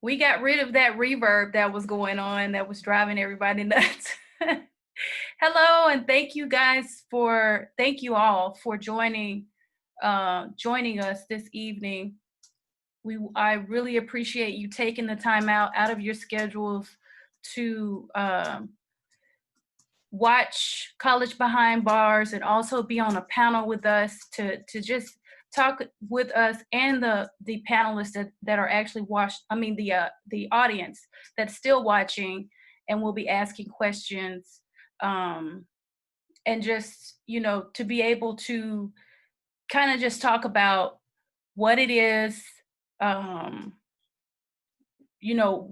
We got rid of that reverb that was going on that was driving everybody nuts. Hello, and thank you all for joining us this evening. I really appreciate you taking the time out of your schedules to watch College Behind Bars and also be on a panel with us to just talk with us and the panelists that are actually the audience that's still watching and will be asking questions, and just to be able to kind of just talk about what it is, um,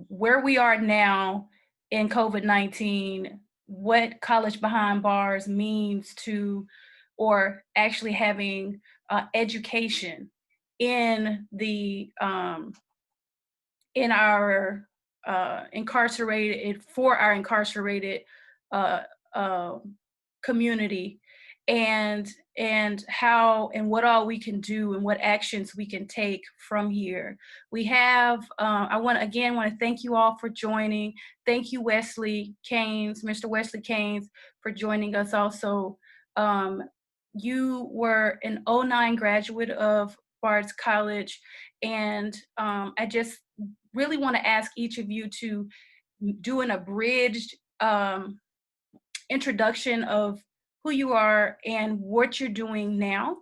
where we are now in COVID-19, what College Behind Bars means to, or actually having education in in our incarcerated, for our incarcerated uh, uh, community, and how and what all we can do and what actions we can take from here. We have I want to thank you all for joining. Thank you, Wesley Caines, Mr. Wesley Caines, for joining us also. um, you were an '09 graduate of Bard's College, and I just really want to ask each of you to do an abridged introduction of who you are and what you're doing now,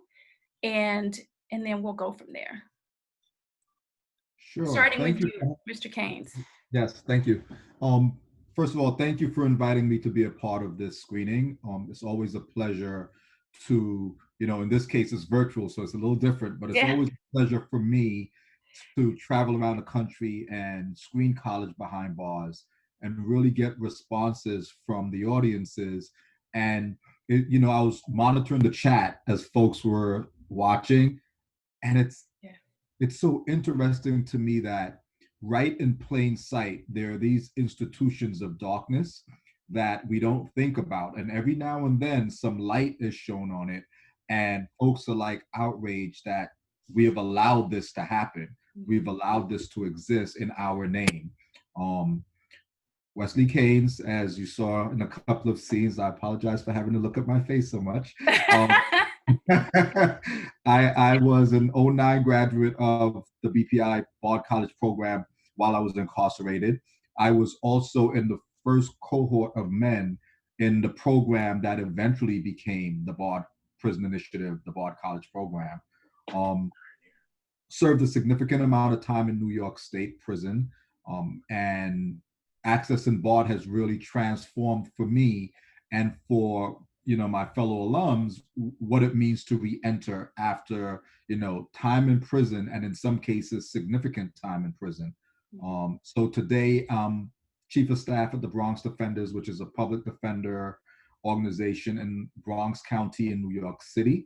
and then we'll go from there. Sure. Starting with Thank you. you, Mr. Caines. Yes, thank you. First of all, thank you for inviting me to be a part of this screening. It's always a pleasure to, in this case, it's virtual, so it's a little different, but it's Yeah. always a pleasure for me to travel around the country and screen College Behind Bars and really get responses from the audiences. And, I was monitoring the chat as folks were watching, and Yeah. it's so interesting to me that right in plain sight, there are these institutions of darkness that we don't think about. And every now and then, some light is shown on it. And folks are like outraged that we have allowed this to happen. We've allowed this to exist in our name. Um, Wesley Caines, as you saw in a couple of scenes, I apologize for having to look at my face so much. Um, I was an '09 graduate of the BPI Bard College program while I was incarcerated. I was also in the first cohort of men in the program that eventually became the Bard Prison Initiative, the Bard College program. Um, Served a significant amount of time in New York State prison, and access and Bard has really transformed for me and for my fellow alums what it means to re-enter after time in prison, and in some cases significant time in prison. So today chief of staff at the Bronx Defenders, which is a public defender organization in Bronx County in New York City.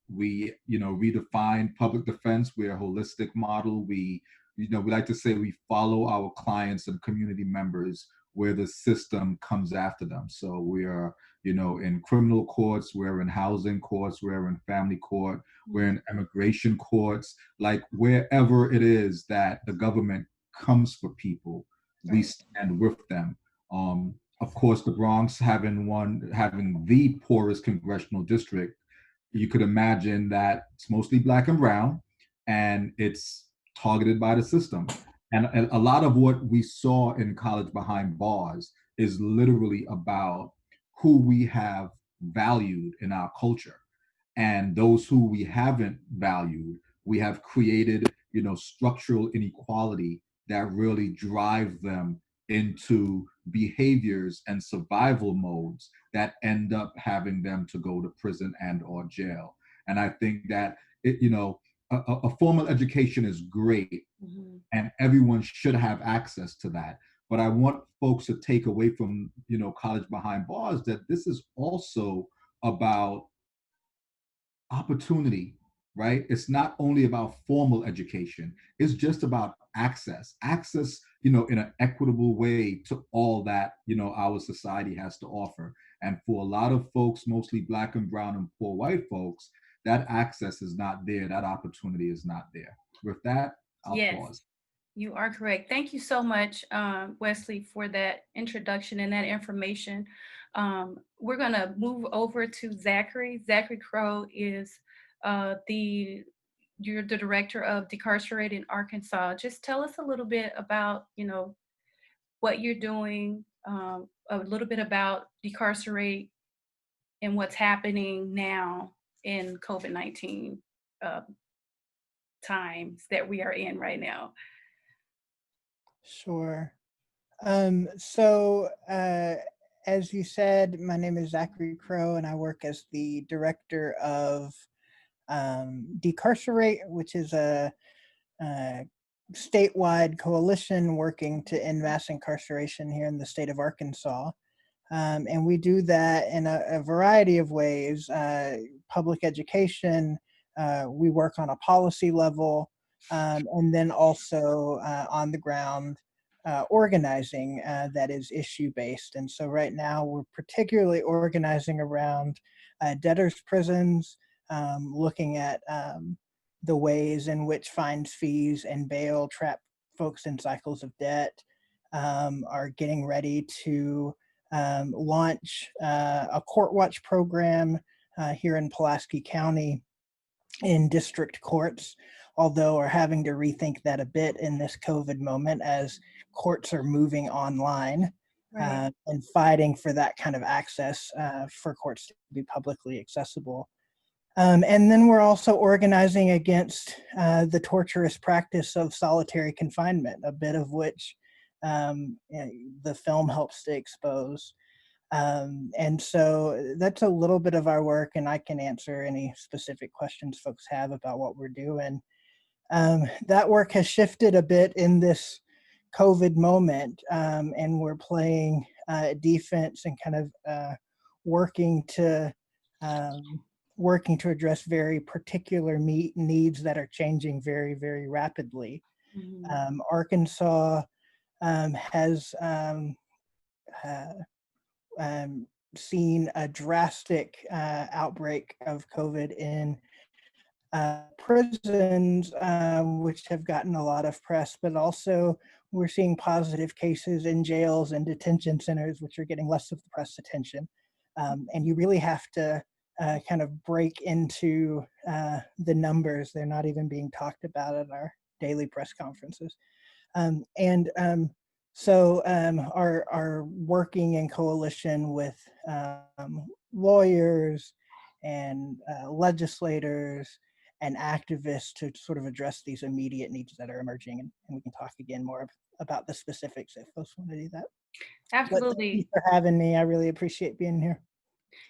We redefine public defense. We're a holistic model. We like to say we follow our clients and community members where the system comes after them. So we are in criminal courts, we're in housing courts, we're in family court, we're in immigration courts, like wherever it is that the government comes for people, we stand with them. Of course, the Bronx having the poorest congressional district, you could imagine that it's mostly black and brown, and it's targeted by the system. And a lot of what we saw in College Behind Bars is literally about who we have valued in our culture, and those who we haven't valued, we have created structural inequality that really drive them into behaviors and survival modes that end up having them to go to prison and or jail. And I think that a formal education is great, and everyone should have access to that. But I want folks to take away from College Behind Bars that this is also about opportunity, right? It's not only about formal education, it's just about access, in an equitable way to all that, our society has to offer. And for a lot of folks, mostly black and brown and poor white folks, that access is not there, that opportunity is not there. With that, I'll Yes. pause. You are correct. Thank you so much, Wesley, for that introduction and that information. We're going to move over to Zachary. Zachary Crow is you're the director of DecARcerate in Arkansas. Just tell us a little bit about, what you're doing, a little bit about DecARcerate and what's happening now in COVID-19 times that we are in right now. Sure. As you said, my name is Zachary Crow, and I work as the director of DecARcerate, which is a statewide coalition working to end mass incarceration here in the state of Arkansas. And we do that in a variety of ways. Public education, we work on a policy level, and then also on the ground organizing that is issue-based. And so right now we're particularly organizing around debtors' prisons, looking at the ways in which fines, fees, and bail trap folks in cycles of debt, are getting ready to launch a court watch program here in Pulaski County in district courts, although are having to rethink that a bit in this COVID moment as courts are moving online. Right. And fighting for that kind of access for courts to be publicly accessible. And then we're also organizing against the torturous practice of solitary confinement, a bit of which the film helps to expose. And so that's a little bit of our work, and I can answer any specific questions folks have about what we're doing. That work has shifted a bit in this COVID moment, and we're playing defense and kind of working to address very particular needs that are changing very, very rapidly. Mm-hmm. Arkansas has seen a drastic outbreak of COVID in prisons, which have gotten a lot of press, but also we're seeing positive cases in jails and detention centers, which are getting less of the press attention. And you really have to kind of break into the numbers. They're not even being talked about at our daily press conferences. So are working in coalition with lawyers and legislators and activists to sort of address these immediate needs that are emerging. And we can talk again more about the specifics if folks want to do that. Absolutely. But thank you for having me. I really appreciate being here.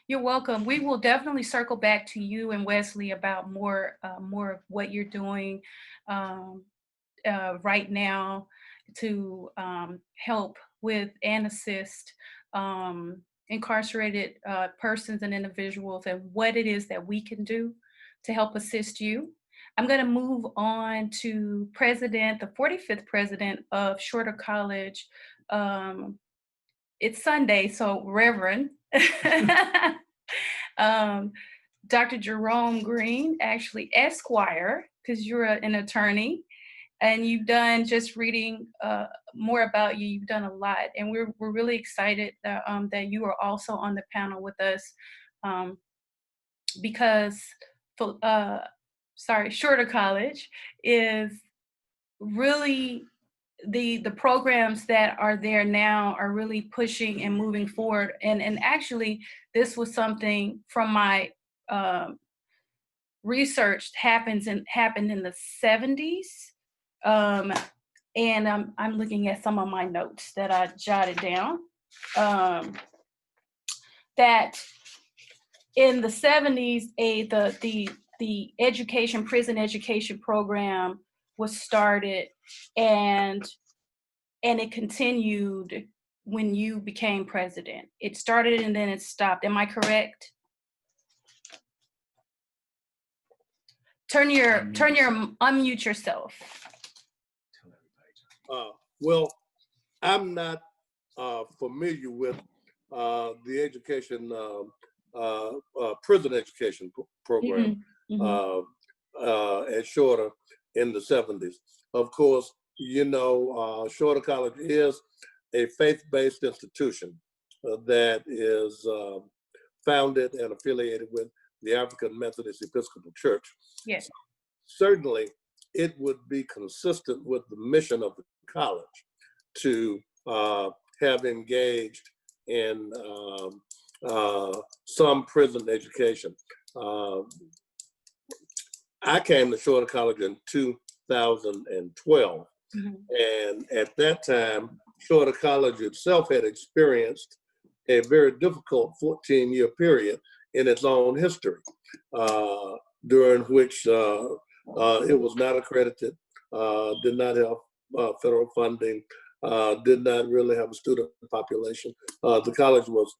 You're welcome. We will definitely circle back to you and Wesley about more of what you're doing right now to help with and assist incarcerated persons and individuals, and what it is that we can do to help assist you. I'm going to move on to the 45th president of Shorter College. It's Sunday, so Reverend Dr. Jerome Green, actually Esquire, because you're an attorney, and you've done, just reading more about you, you've done a lot, and we're really excited that you are also on the panel with us, because Shorter College is really the programs that are there now are really pushing and moving forward. And actually, this was something from my research happened in the 70s. And I'm looking at some of my notes that I jotted down. That in the 70s, the prison education program was started, and it continued when you became president. It started and then it stopped. Am I correct? Unmute yourself. Well, I'm not familiar with the education, prison education program at Shorter in the 70s. Of course, you know, Shorter College is a faith-based institution that is founded and affiliated with the African Methodist Episcopal Church. Yes. So certainly, it would be consistent with the mission of the college to have engaged in some prison education. I came to Shorter College in 2012. And at that time, Shorter College itself had experienced a very difficult 14-year period in its own history, during which it was not accredited, did not have federal funding, did not really have a student population. The college was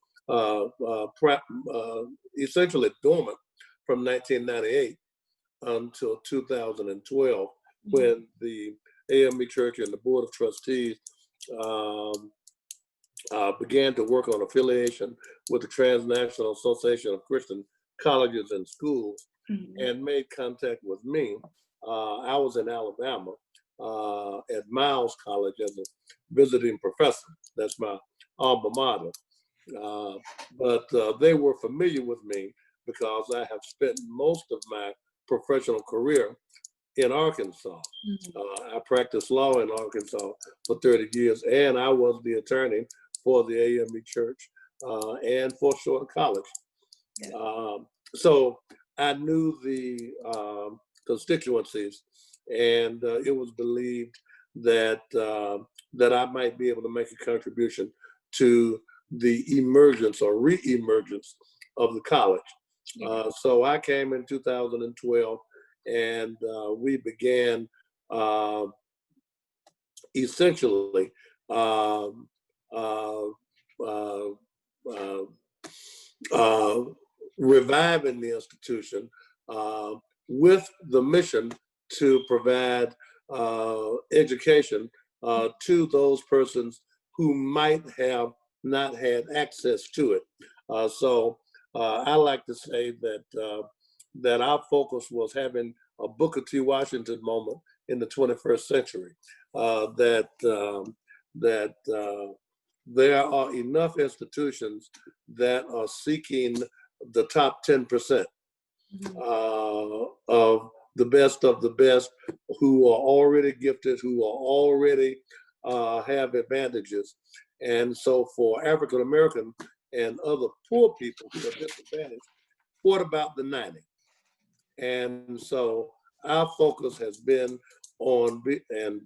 essentially dormant from 1998 until 2012, when the AME Church and the Board of Trustees began to work on affiliation with the Transnational Association of Christian Colleges and Schools, and made contact with me. I was in Alabama at Miles College as a visiting professor. That's my alma mater. But they were familiar with me because I have spent most of my professional career in Arkansas. I practiced law in Arkansas for 30 years, and I was the attorney for the AME Church and for Shorter College. So I knew the constituencies, and it was believed that that I might be able to make a contribution to the emergence or re-emergence of the college. So I came in 2012, and we began essentially reviving the institution with the mission to provide education to those persons who might have not had access to it. So I like to say that that our focus was having a Booker T. Washington moment in the 21st century. That there are enough institutions that are seeking the top 10% of the best, who are already gifted, who are already have advantages. And so for African American and other poor people who are disadvantaged, what about the 90? And so our focus has been on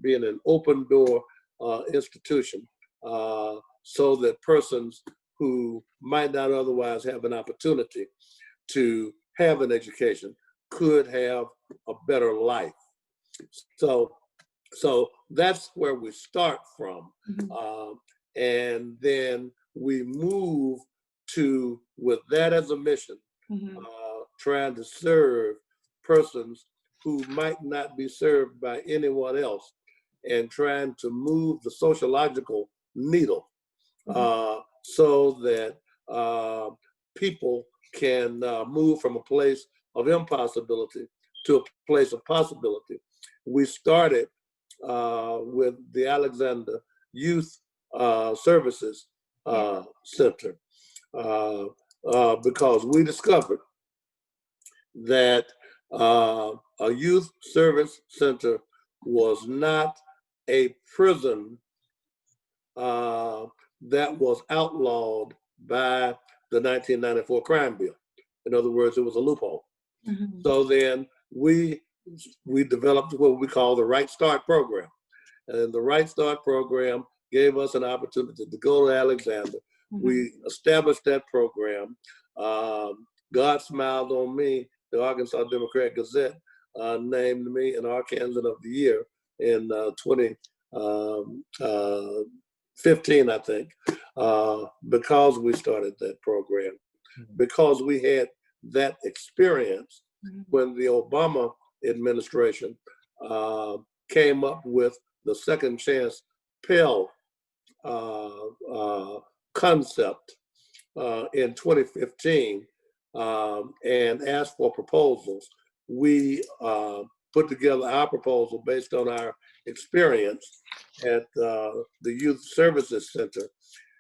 being an open door institution, so that persons who might not otherwise have an opportunity to have an education could have a better life. So that's where we start from. And then we move to, with that as a mission, trying to serve persons who might not be served by anyone else, and trying to move the sociological needle so that people can move from a place of impossibility to a place of possibility. We started with the Alexander Youth Services Center because we discovered that a youth service center was not a prison that was outlawed by the 1994 crime bill. In other words, it was a loophole. So then we developed what we call the Right Start program. And the Right Start program gave us an opportunity to go to Alexander. We established that program. God smiled on me. The Arkansas Democrat Gazette named me an Arkansan of the Year in 2015, I think, because we started that program, because we had that experience when the Obama administration came up with the Second Chance Pell concept in 2015 and asked for proposals. We put together our proposal based on our experience at the Youth Services Center.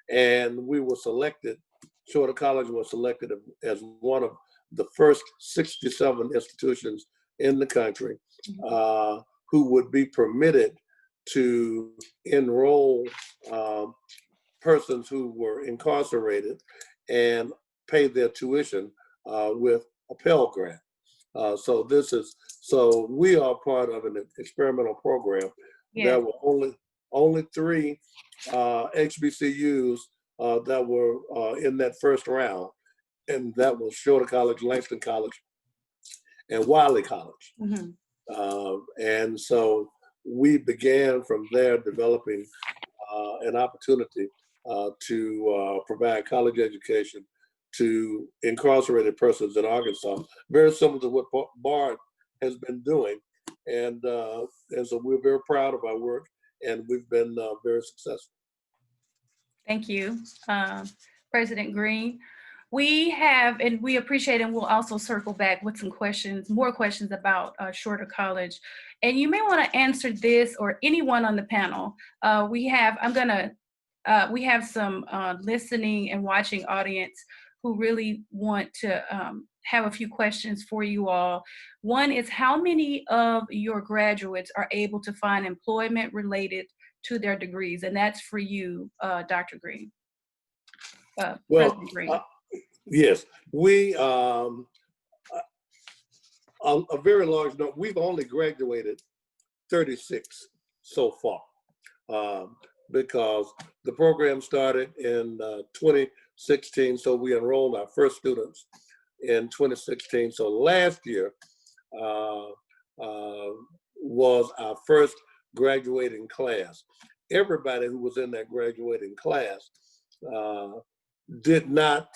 And we were selected, Shorter College was selected as one of the first 67 institutions in the country who would be permitted to enroll persons who were incarcerated and pay their tuition with a Pell Grant. So we are part of an experimental program. There were only 3 HBCUs that were in that first round, and that was Shorter College, Langston College, and Wiley College. And so we began from there developing an opportunity to provide college education to incarcerated persons in Arkansas, very similar to what BARD has been doing. And so we're very proud of our work, and we've been very successful. Thank you, President Green. We have, and we appreciate, and we'll also circle back with some questions, more questions about Shorter College. And you may want to answer this, or anyone on the panel. We have some listening and watching audience who really want to have a few questions for you all. One is, how many of your graduates are able to find employment related to their degrees? And that's for you, Dr. Green. President Green. Yes, we, a very large number, we've only graduated 36 so far, because the program started in 2016, so we enrolled our first students in 2016. So last year was our first graduating class. Everybody who was in that graduating class did not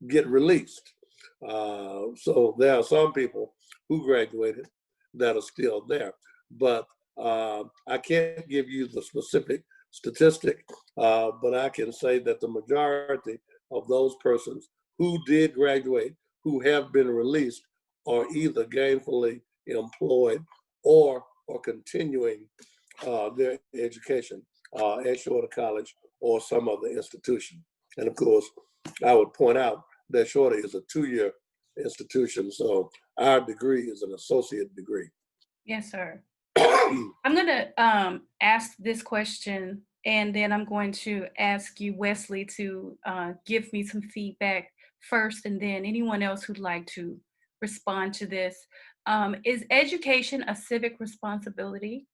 get released. So there are some people who graduated that are still there, but I can't give you the specific statistic, but I can say that the majority of those persons who did graduate, who have been released, are either gainfully employed or continuing their education at Shorter College or some other institution. And of course, I would point out that Shorter is a 2-year institution, so our degree is an associate degree. Yes, sir. I'm going to ask this question, and then I'm going to ask you, Wesley, to give me some feedback first, and then anyone else who'd like to respond to this. Is education a civic responsibility?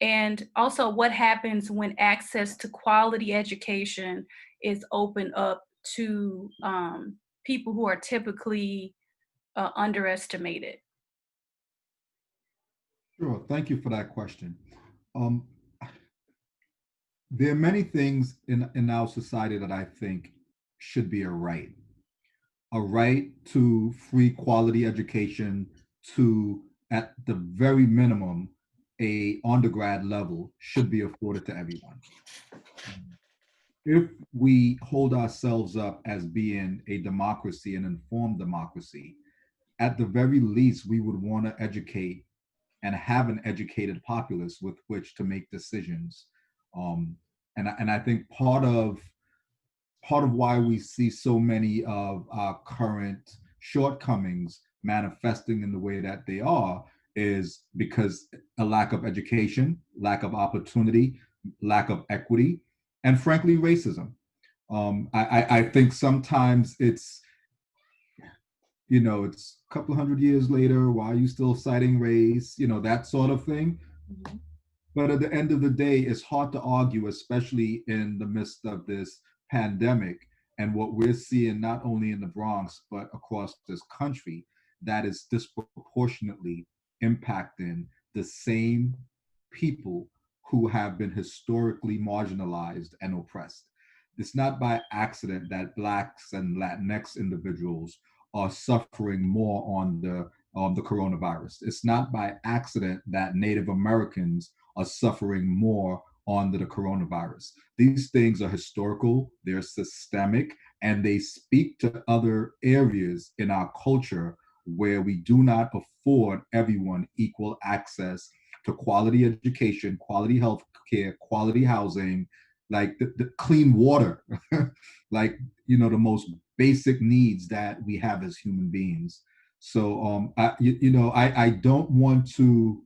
And also, what happens when access to quality education is opened up to people who are typically underestimated? Sure, thank you for that question. There are many things in our society that I think should be a right to free quality education, to, at the very minimum, a undergrad level should be afforded to everyone. If we hold ourselves up as being a democracy, an informed democracy, at the very least, we would want to educate and have an educated populace with which to make decisions. And I think part of why we see so many of our current shortcomings manifesting in the way that they are is because a lack of education, lack of opportunity, lack of equity, and frankly, racism. I think sometimes it's, it's a couple hundred years later, why are you still citing race, that sort of thing. Mm-hmm. But at the end of the day, it's hard to argue, especially in the midst of this pandemic and what we're seeing not only in the Bronx, but across this country, that is disproportionately impacting the same people who have been historically marginalized and oppressed. It's not by accident that Blacks and Latinx individuals are suffering more on the coronavirus. It's not by accident that Native Americans are suffering more on the coronavirus. These things are historical, they're systemic, and they speak to other areas in our culture where we do not afford everyone equal access to quality education, quality health care, quality housing, like the clean water, like, you know, the most basic needs that we have as human beings. So, I don't want to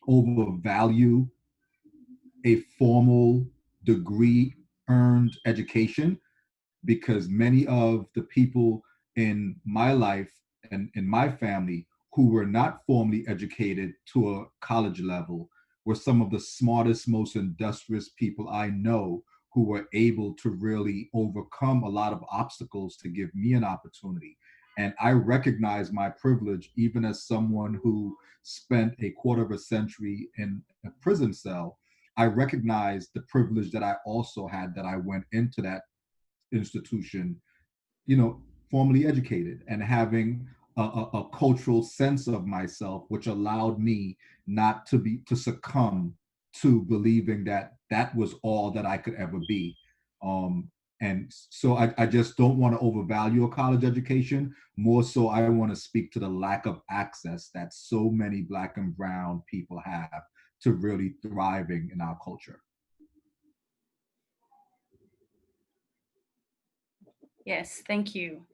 overvalue a formal degree earned education, because many of the people in my life and in my family who were not formally educated to a college level were some of the smartest, most industrious people I know, who were able to really overcome a lot of obstacles to give me an opportunity. And I recognize my privilege, even as someone who spent a quarter of a century in a prison cell. I recognize the privilege that I also had, that I went into that institution, you know, formally educated and having a cultural sense of myself, which allowed me not to succumb to believing that that was all that I could ever be. And so I just don't want to overvalue a college education. More so, I want to speak to the lack of access that so many Black and brown people have to really thriving in our culture. Yes, thank you.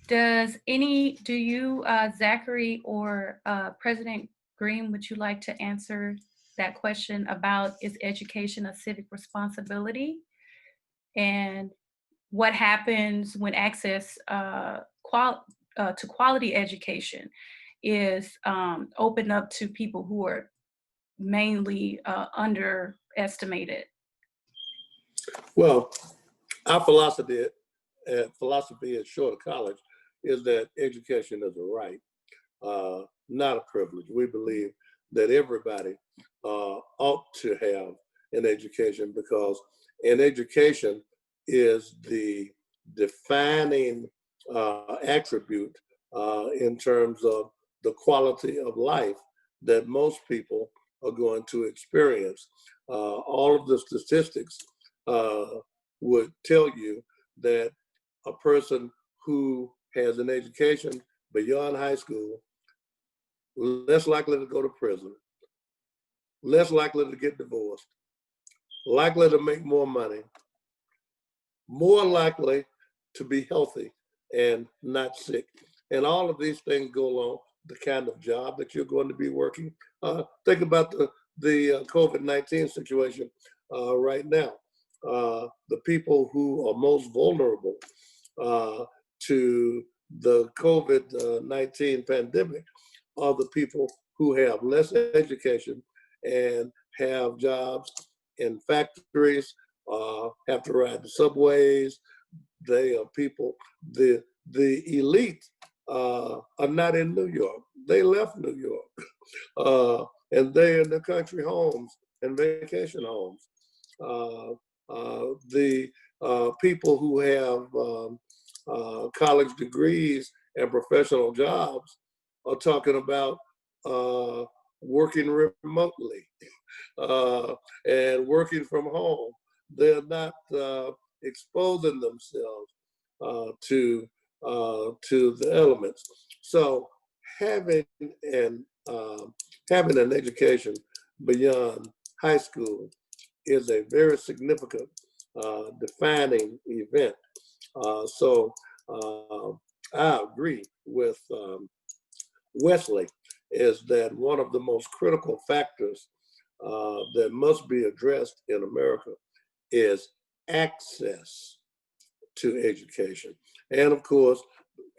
Do you, Zachary or President Green, would you like to answer that question about, is education a civic responsibility? And what happens when access to quality education is opened up to people who are mainly underestimated? Well, our philosophy at Shorter College is that education is a right, not a privilege. We believe that everybody ought to have an education, because an education is the defining attribute in terms of the quality of life that most people are going to experience. All of the statistics would tell you that a person who has an education beyond high school, less likely to go to prison, less likely to get divorced, likely to make more money, more likely to be healthy and not sick. And all of these things go along the kind of job that you're going to be working. Think about the COVID-19 situation right now. The people who are most vulnerable to the COVID-19 pandemic are the people who have less education and have jobs in factories, have to ride the subways. They are people, the elite are not in New York. They left New York, and they're in the country homes and vacation homes. The people who have college degrees and professional jobs are talking about working remotely and working from home. They're not exposing themselves to the elements. So having an education beyond high school is a very significant defining event. So I agree with Wesley, is that one of the most critical factors that must be addressed in America is access to education. And of course,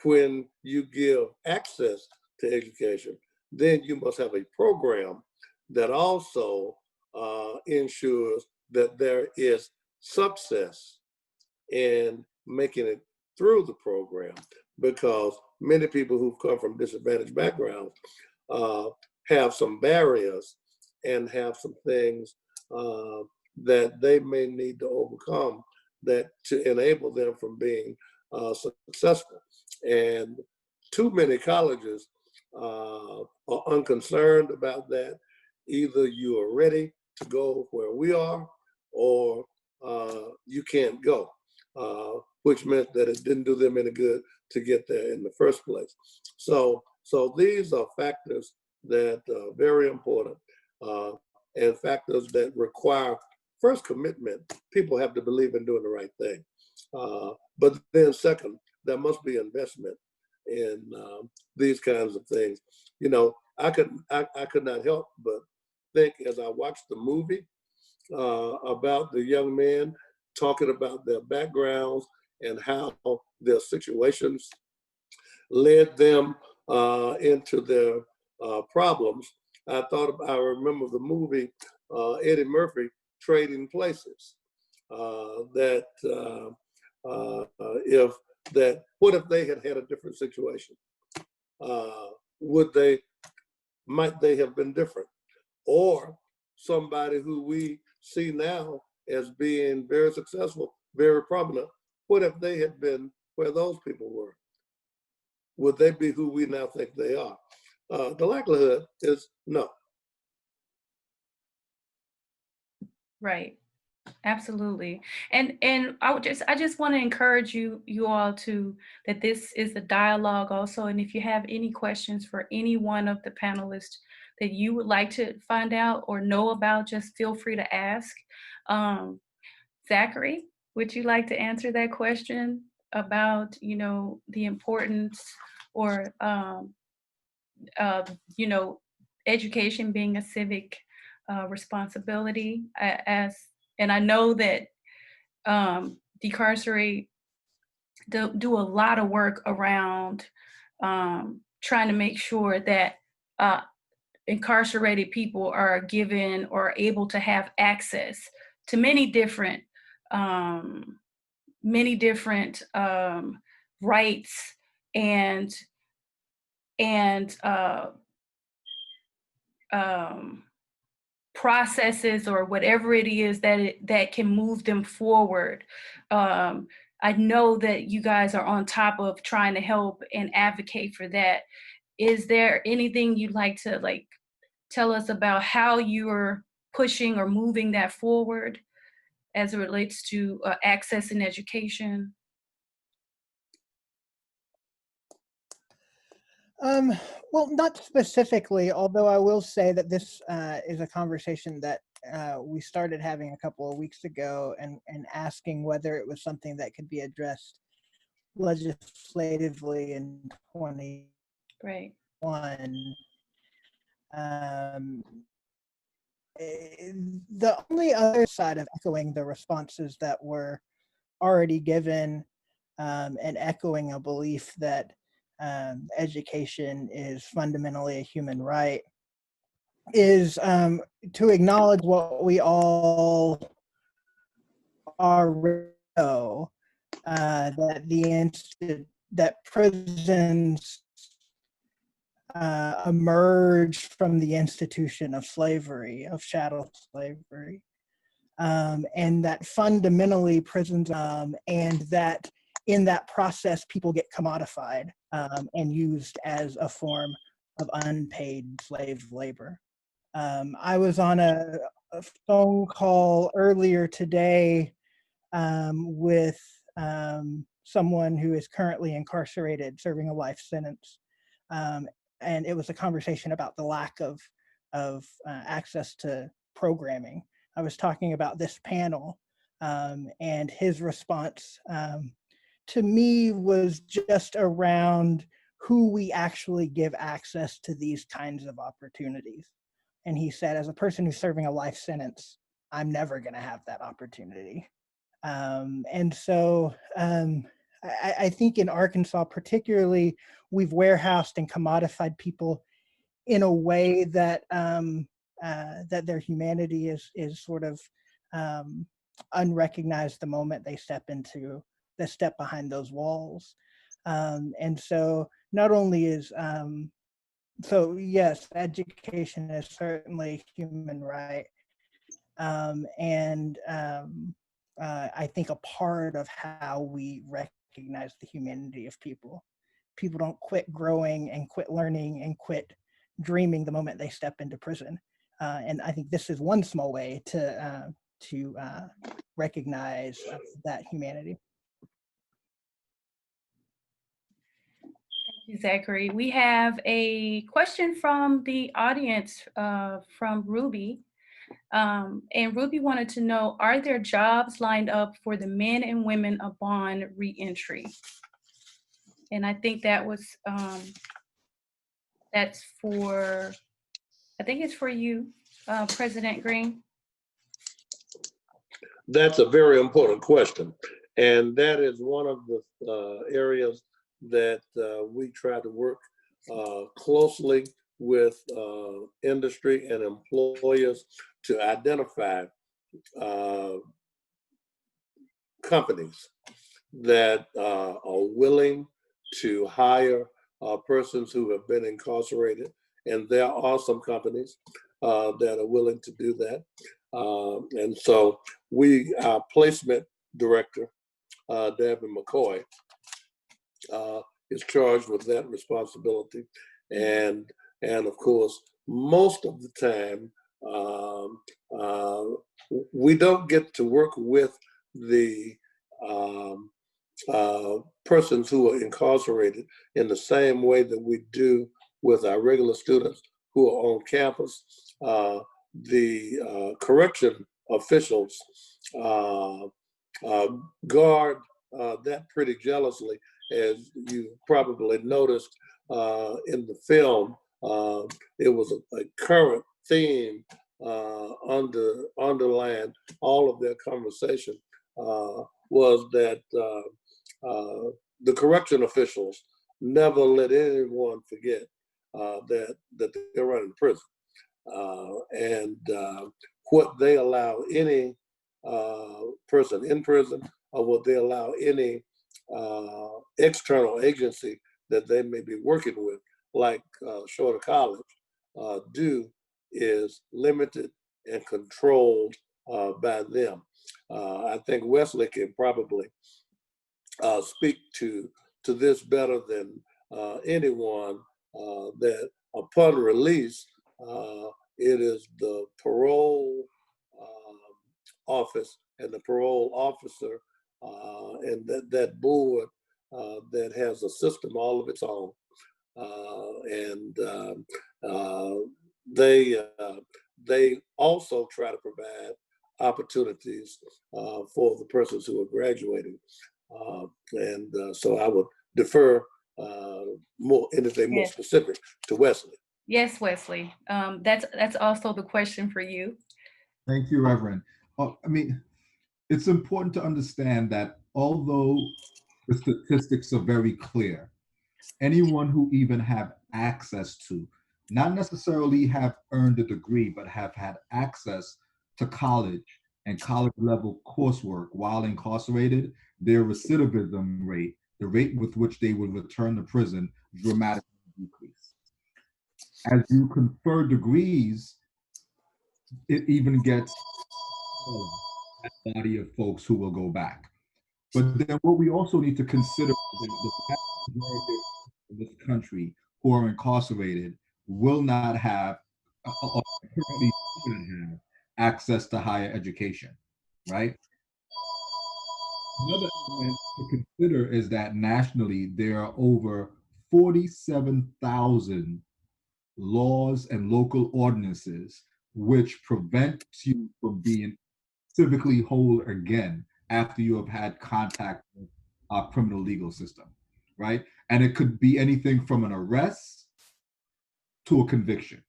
when you give access to education, then you must have a program that also ensures that there is success in making it through the program, because many people who've come from disadvantaged backgrounds have some barriers and have some things that they may need to overcome that to enable them from being successful. And too many colleges are unconcerned about that. Either you are ready to go where we are, or you can't go, which meant that it didn't do them any good to get there in the first place. So these are factors that are very important and factors that require first commitment. People have to believe in doing the right thing. But then second, there must be investment in these kinds of things. You know, I could not help but think as I watched the movie about the young men talking about their backgrounds and how their situations led them into their problems. I remember the movie Eddie Murphy, Trading Places. What if they had a different situation? Might they have been different? Or somebody who we see now as being very successful, very prominent, what if they had been where those people were? Would they be who we now think they are? The likelihood is no. Right. Absolutely. And I just want to encourage you all that this is a dialogue also. And if you have any questions for any one of the panelists that you would like to find out or know about, just feel free to ask. Zachary, would you like to answer that question about, you know, the importance or, you know, education being a civic responsibility and I know that DecARcerate do a lot of work around trying to make sure that incarcerated people are given or able to have access to many different rights and processes or whatever it is that can move them forward. I know that you guys are on top of trying to help and advocate for that. Is there anything you'd like to tell us about how you're pushing or moving that forward as it relates to access and education? Well, not specifically, although I will say that this is a conversation that we started having a couple of weeks ago and asking whether it was something that could be addressed legislatively in 21. Right. The only other side of echoing the responses that were already given and echoing a belief that education is fundamentally a human right is to acknowledge what we all already know, that prisons emerged from the institution of slavery, of chattel slavery, and that fundamentally prisons, and that in that process, people get commodified and used as a form of unpaid slave labor. I was on a phone call earlier today with someone who is currently incarcerated, serving a life sentence. And it was a conversation about the lack of access to programming. I was talking about this panel, and his response to me was just around who we actually give access to these kinds of opportunities. And he said, as a person who's serving a life sentence, I'm never going to have that opportunity. And so I think in Arkansas, particularly, we've warehoused and commodified people in a way that that their humanity is sort of unrecognized the moment they step behind those walls. And so not only is so yes, education is certainly a human right, and I think a part of how we recognize the humanity of people. People don't quit growing and quit learning and quit dreaming the moment they step into prison. And I think this is one small way to recognize that humanity. you, Zachary. We have a question from the audience from Ruby. And Ruby wanted to know, are there jobs lined up for the men and women upon reentry? And I think that was, that's for, I think it's for you, President Green. That's a very important question. And that is one of the areas that we try to work closely with industry and employers to identify companies that are willing to hire persons who have been incarcerated. And there are some companies that are willing to do that. And so our placement director, Devin McCoy, is charged with that responsibility. And of course, most of the time, we don't get to work with the persons who are incarcerated in the same way that we do with our regular students who are on campus. The correction officials guard that pretty jealously, as you probably noticed in the film. It was a current theme underlying all of their conversation was that the correction officials never let anyone forget that they're running prison. And what they allow any person in prison, or what they allow any external agency that they may be working with, like Shorter College, do is limited and controlled by them. I think Wesley can probably speak to this better than anyone, that upon release, it is the parole office and the parole officer and that board that has a system all of its own. They also try to provide opportunities for the persons who are graduating. So I would defer anything more specific to Wesley. Yes, Wesley. That's also the question for you. Thank you, Reverend. I mean, it's important to understand that although the statistics are very clear, anyone who even have access to, not necessarily have earned a degree, but have had access to college and college level coursework while incarcerated, their recidivism rate, the rate with which they would return to prison, dramatically decrease. As you confer degrees, it even gets a body of folks who will go back. But then what we also need to consider is that the vast majority of this country who are incarcerated will not have, or currently do not have, access to higher education, right? Another element to consider is that nationally there are over 47,000 laws and local ordinances which prevent you from being civically whole again after you have had contact with our criminal legal system, right? And it could be anything from an arrest to a conviction.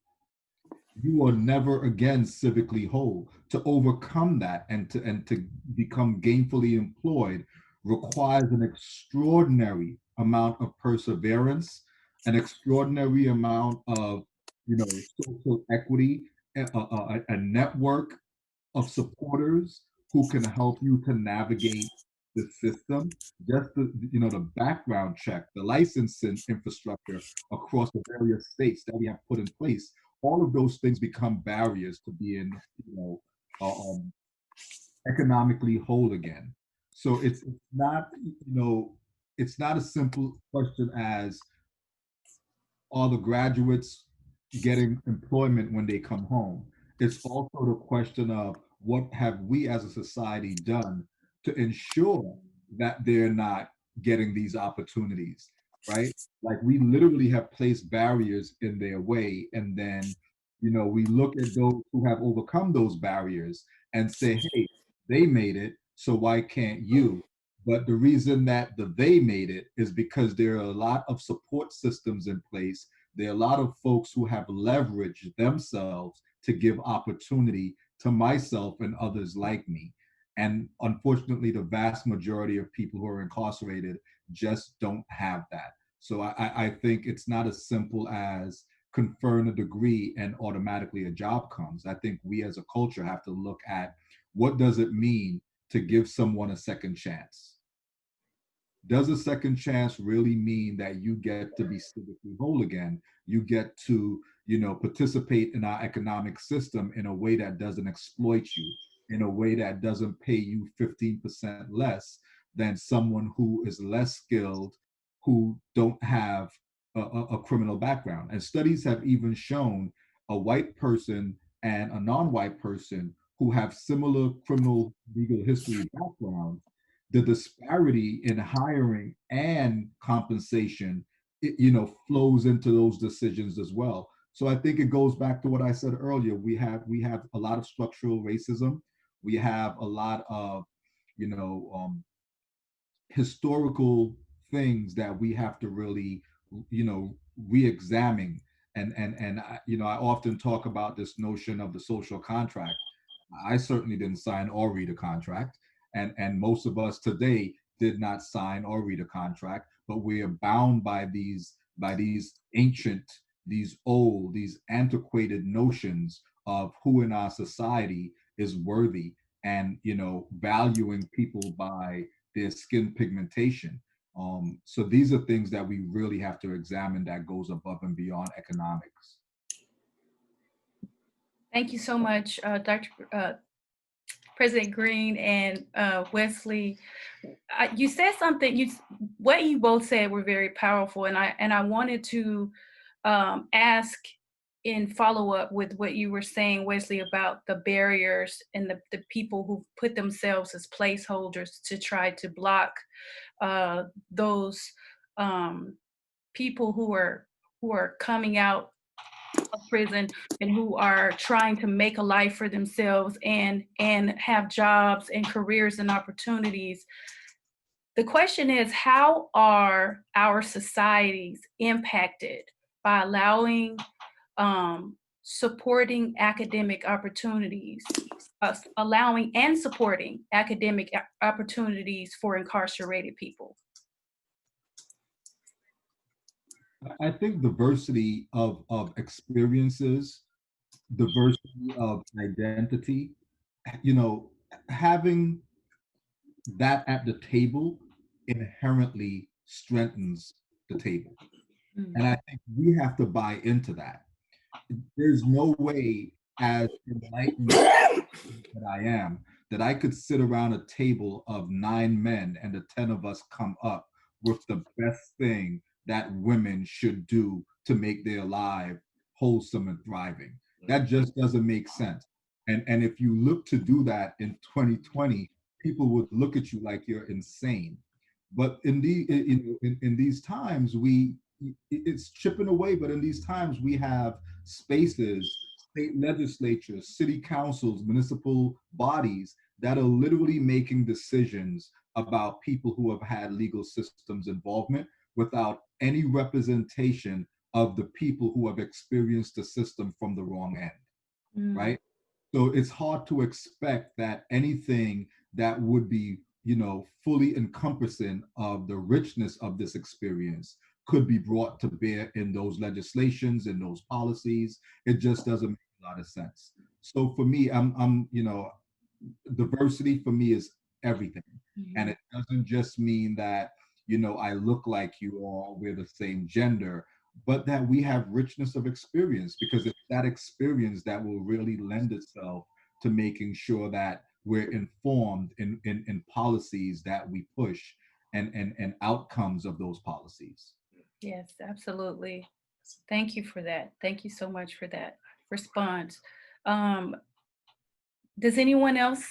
You are never again civically whole. To overcome that and to become gainfully employed requires an extraordinary amount of perseverance, an extraordinary amount of social equity, a network of supporters who can help you to navigate the system. Just the background check, the licensing infrastructure across the various states that we have put in place. All of those things become barriers to being, economically whole again. So it's not, it's not a simple question as are the graduates getting employment when they come home. It's also the question of what have we as a society done to ensure that they're not getting these opportunities. right? Like we literally have placed barriers in their way. And then, we look at those who have overcome those barriers and say, hey, they made it, so why can't you? But the reason that they made it is because there are a lot of support systems in place. There are a lot of folks who have leveraged themselves to give opportunity to myself and others like me. And unfortunately, the vast majority of people who are incarcerated just don't have that. So I think it's not as simple as conferring a degree and automatically a job comes. I think we as a culture have to look at what does it mean to give someone a second chance? Does a second chance really mean that you get to be civically whole again? You get to, participate in our economic system in a way that doesn't exploit you, in a way that doesn't pay you 15% less than someone who is less skilled, who don't have a criminal background. And studies have even shown a white person and a non-white person who have similar criminal legal history backgrounds, the disparity in hiring and compensation, flows into those decisions as well. So I think it goes back to what I said earlier. We have a lot of structural racism. We have a lot of, you know, um, historical things that we have to really, re-examine. I often talk about this notion of the social contract. I certainly didn't sign or read a contract, and most of us today did not sign or read a contract, but we are bound by these ancient, these old, these antiquated notions of who in our society is worthy, and valuing people by their skin pigmentation. So these are things that we really have to examine that goes above and beyond economics. Thank you so much, Dr. President Green and Wesley. You said something. What you both said were very powerful, and I wanted to ask in follow up with what you were saying, Wesley, about the barriers and the people who put themselves as placeholders to try to block those people who are coming out of prison and who are trying to make a life for themselves and have jobs and careers and opportunities. The question is, how are our societies impacted by allowing supporting academic opportunities, allowing and supporting academic opportunities for incarcerated people? I think diversity of experiences, diversity of identity, having that at the table inherently strengthens the table. Mm. And I think we have to buy into that. There's no way, as enlightened that I am, that I could sit around a table of 9 men and the 10 of us come up with the best thing that women should do to make their life wholesome and thriving. That just doesn't make sense. And if you look to do that in 2020, people would look at you like you're insane. But in these times, it's chipping away. But in these times, we have spaces, state legislatures, city councils, municipal bodies that are literally making decisions about people who have had legal systems involvement without any representation of the people who have experienced the system from the wrong end, right? So it's hard to expect that anything that would be, fully encompassing of the richness of this experience could be brought to bear in those legislations and those policies. It just doesn't make a lot of sense. So for me, diversity for me is everything. Mm-hmm. And it doesn't just mean that, I look like you all, we're the same gender, but that we have richness of experience, because it's that experience that will really lend itself to making sure that we're informed in policies that we push and outcomes of those policies. Yes, absolutely. Thank you for that. Thank you so much for that response. Would anyone else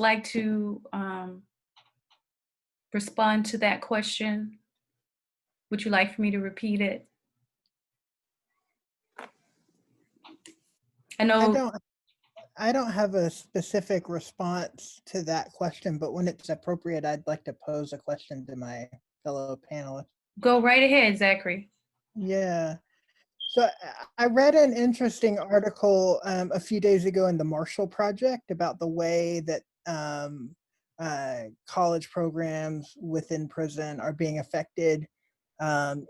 like to respond to that question? Would you like for me to repeat it? I know. I don't have a specific response to that question, but when it's appropriate, I'd like to pose a question to my fellow panelists. Go right ahead, Zachary. Yeah. So I read an interesting article a few days ago in the Marshall Project about the way that college programs within prison are being affected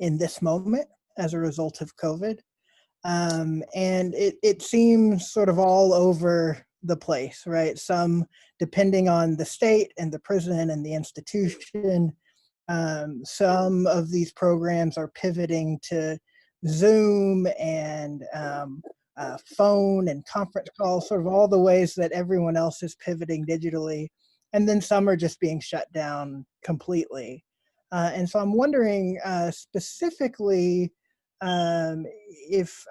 in this moment as a result of COVID. And it seems sort of all over the place, right? Some depending on the state and the prison and the institution. Some of these programs are pivoting to Zoom and phone and conference calls, sort of all the ways that everyone else is pivoting digitally. And then some are just being shut down completely. And so I'm wondering specifically if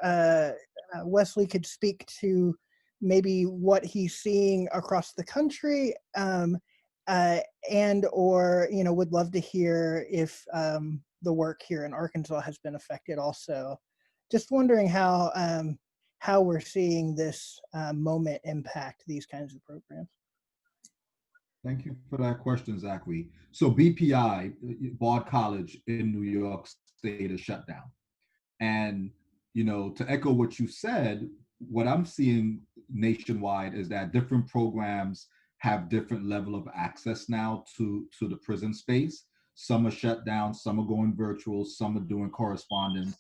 Wesley could speak to maybe what he's seeing across the country, and or would love to hear if the work here in Arkansas has been affected also. Just wondering how we're seeing this moment impact these kinds of programs. Thank you for that question, Zachary. So BPI, Bard College in New York State, is shut down. And, to echo what you said, what I'm seeing nationwide is that different programs have different level of access now to the prison space. Some are shut down, some are going virtual, some are doing correspondence,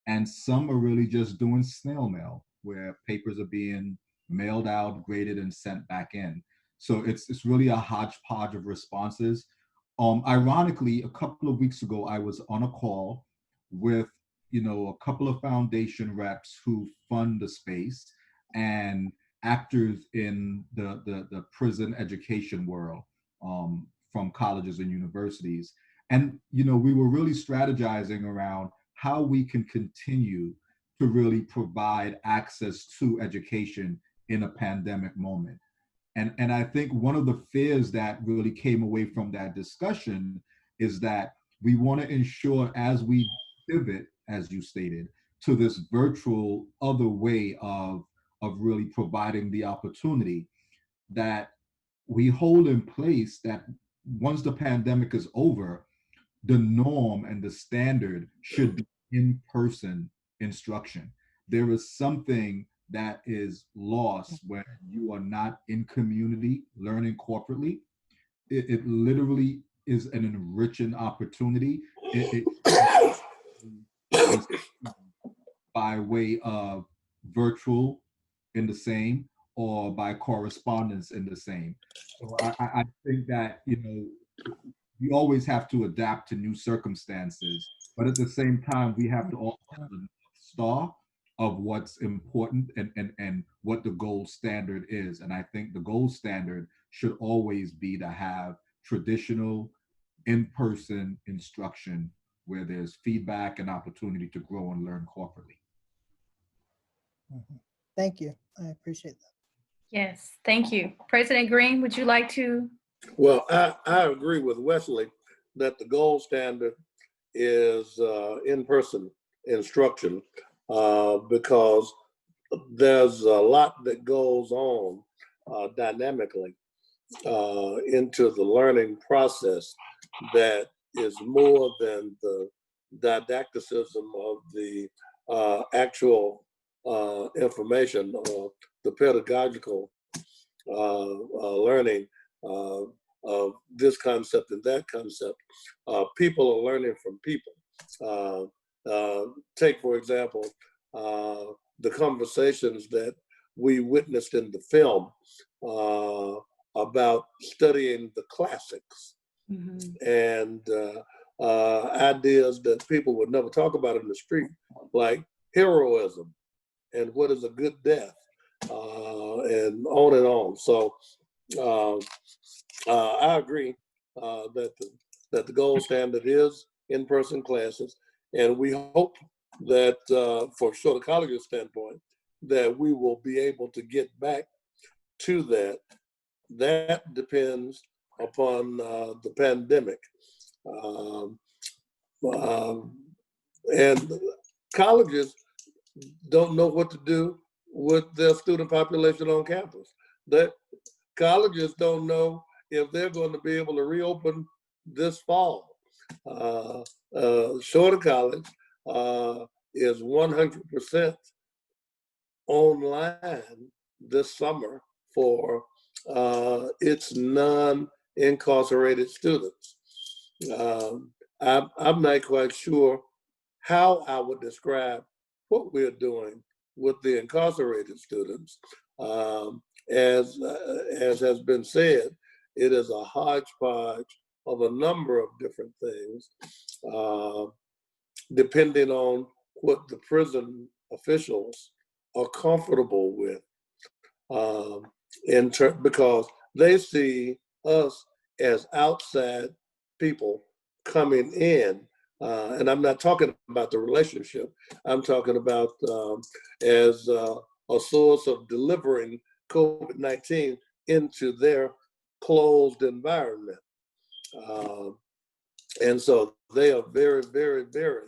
and some are really just doing snail mail, where papers are being mailed out, graded, and sent back in. So it's really a hodgepodge of responses. Ironically, a couple of weeks ago, I was on a call with a couple of foundation reps who fund the space and actors in the prison education world, from colleges and universities. And we were really strategizing around how we can continue to really provide access to education in a pandemic moment. And I think one of the fears that really came away from that discussion is that we want to ensure, as we pivot, as you stated, to this virtual other way of really providing the opportunity, that we hold in place that once the pandemic is over, the norm and the standard should be in-person instruction. There is something that is lost when you are not in community learning corporately. It literally is an enriching opportunity. It is by way of virtual in the same, or by correspondence in the same. So I think that, we always have to adapt to new circumstances, but at the same time, we have to also have the star of what's important and what the gold standard is. And I think the gold standard should always be to have traditional in-person instruction where there's feedback and opportunity to grow and learn corporately. Thank you. I appreciate that. Yes, thank you. President Green, would you like to? Well, I agree with Wesley that the gold standard is in-person instruction, because there's a lot that goes on dynamically into the learning process that is more than the didacticism of the actual information, or the pedagogical learning of this concept and that concept. People are learning from people. Take, for example, the conversations that we witnessed in the film about studying the classics, and ideas that people would never talk about in the street, like heroism and what is a good death, and on and on. So I agree that the gold standard is in-person classes, and we hope that for sure the college's standpoint, that we will be able to get back to that. That depends upon the pandemic. and colleges don't know what to do with their student population on campus. Colleges don't know if they're going to be able to reopen this fall. Shorter College is 100% online this summer for its non-incarcerated students. I'm not quite sure how I would describe what we're doing with the incarcerated students. As has been said, it is a hodgepodge of a number of different things, depending on what the prison officials are comfortable with, because they see us as outside people coming in. And I'm not talking about the relationship. I'm talking about as a source of delivering COVID-19 into their closed environment. And so they are very, very, very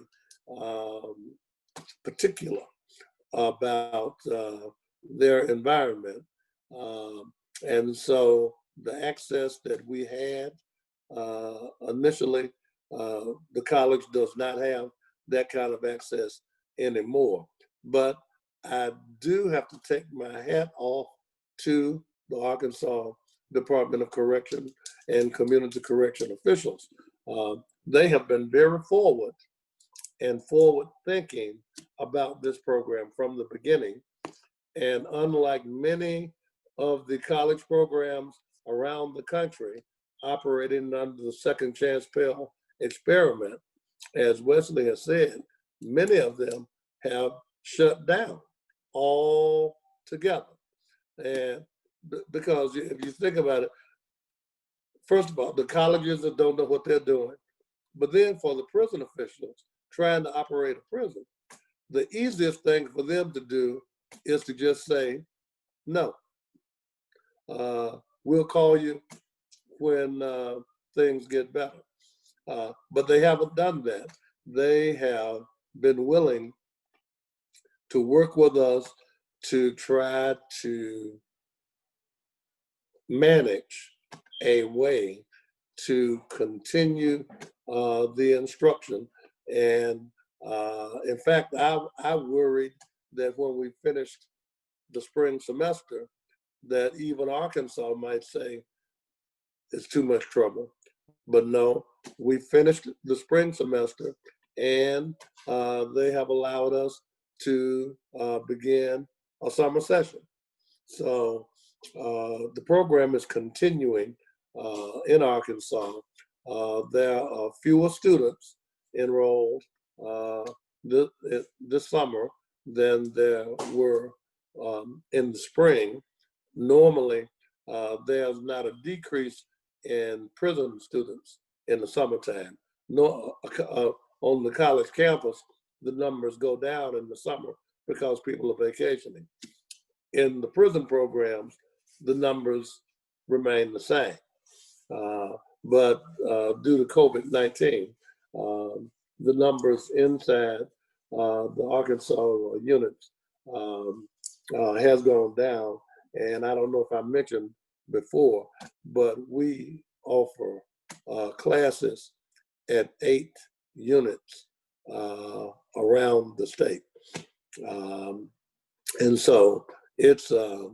particular about their environment. And so the access that we had initially, the college does not have that kind of access anymore. But I do have to take my hat off to the Arkansas Department of Correction and Community Correction officials. They have been very forward and forward thinking about this program from the beginning. And unlike many of the college programs around the country operating under the Second Chance Pell experiment, as Wesley has said, many of them have shut down altogether. And because if you think about it, first of all, the colleges that don't know what they're doing, but then for the prison officials trying to operate a prison, the easiest thing for them to do is to just say, no, we'll call you when things get better. But they haven't done that. They have been willing to work with us to try to manage a way to continue the instruction. And in fact, I worried that when we finished the spring semester, that even Arkansas might say it's too much trouble. But no, we finished the spring semester, and they have allowed us to begin a summer session. So the program is continuing in Arkansas. There are fewer students enrolled this summer than there were in the spring. Normally, there's not a decrease in prison students in the summertime. No, on the college campus, the numbers go down in the summer because people are vacationing. In the prison programs, the numbers remain the same. But due to COVID-19, the numbers inside the Arkansas units has gone down. And I don't know if I mentioned before, but we offer classes at 8 units around the state. And so it's a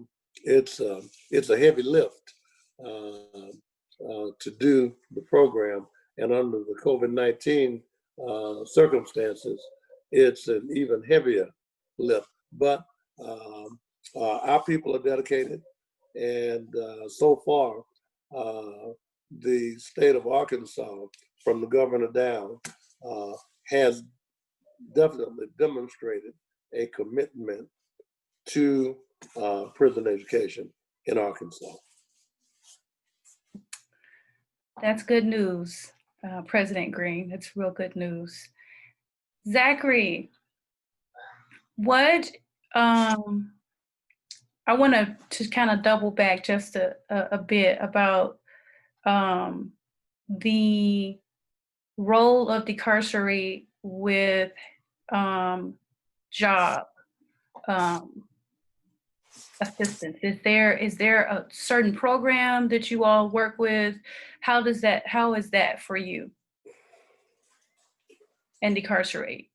heavy lift to do the program, and under the COVID-19 circumstances, it's an even heavier lift. But our people are dedicated, and so far, the state of Arkansas, from the governor down, has definitely demonstrated a commitment to prison education in Arkansas. That's good news, President Green. That's real good news. Zachary, what I want to kind of double back just a bit about the role of DecARcerate with job assistance? Is there a certain program that you all work with? How is that for you and DecARcerate?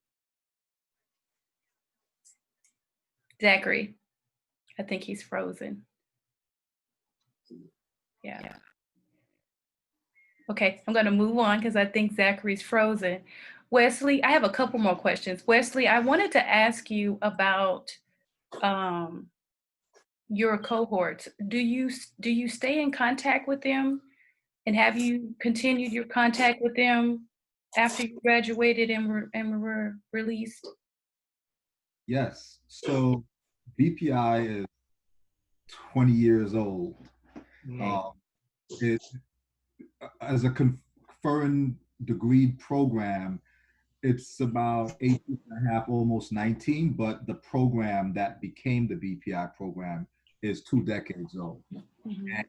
Zachary, I think he's frozen. Yeah. Okay, I'm gonna move on because I think Zachary's frozen. Wesley, I have a couple more questions. Wesley, I wanted to ask you about your cohorts. Do you stay in contact with them, and have you continued your contact with them after you graduated and were released? Yes. So BPI is 20 years old. It as a conferring degree program, it's about 18 and a half, almost 19, but the program that became the BPI program is 2 decades old. Mhm. And